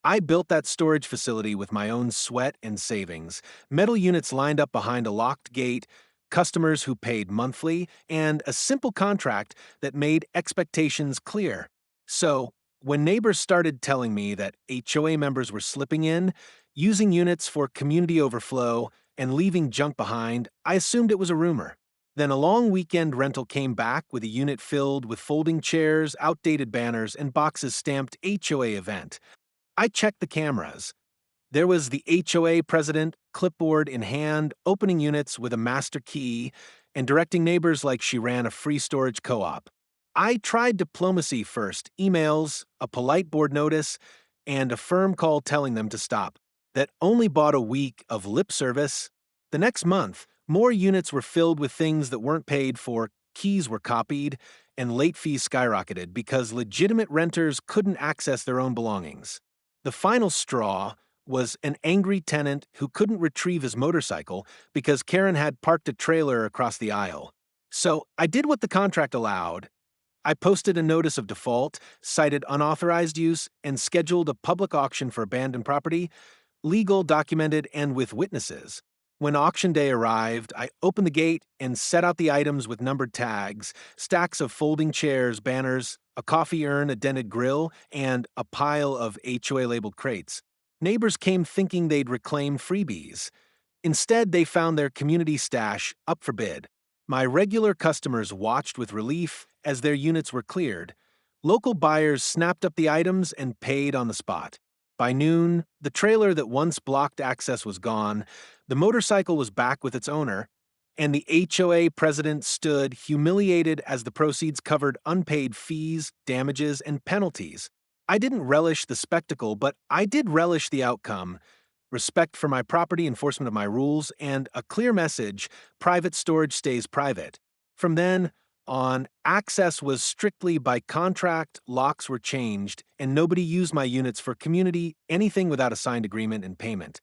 I built that storage facility with my own sweat and savings. Metal units lined up behind a locked gate, customers who paid monthly, and a simple contract that made expectations clear. So, when neighbors started telling me that HOA members were slipping in, using units for community overflow, and leaving junk behind, I assumed it was a rumor. Then a long weekend rental came back with a unit filled with folding chairs, outdated banners, and boxes stamped HOA event. I checked the cameras. There was the HOA president, clipboard in hand, opening units with a master key and directing neighbors like she ran a free storage co-op. I tried diplomacy first, emails, a polite board notice, and a firm call telling them to stop. That only bought a week of lip service. The next month, more units were filled with things that weren't paid for, keys were copied, and late fees skyrocketed because legitimate renters couldn't access their own belongings. The final straw was an angry tenant who couldn't retrieve his motorcycle because Karen had parked a trailer across the aisle. So I did what the contract allowed. I posted a notice of default, cited unauthorized use, and scheduled a public auction for abandoned property, legal, documented, and with witnesses. When auction day arrived, I opened the gate and set out the items with numbered tags, stacks of folding chairs, banners, a coffee urn, a dented grill, and a pile of HOA-labeled crates. Neighbors came thinking they'd reclaim freebies. Instead, they found their community stash up for bid. My regular customers watched with relief as their units were cleared. Local buyers snapped up the items and paid on the spot. By noon, the trailer that once blocked access was gone, the motorcycle was back with its owner, and the HOA president stood humiliated as the proceeds covered unpaid fees, damages, and penalties. I didn't relish the spectacle, but I did relish the outcome: respect for my property, enforcement of my rules, and a clear message: private storage stays private. From then on, access was strictly by contract, locks were changed, and nobody used my units for community, anything without a signed agreement and payment.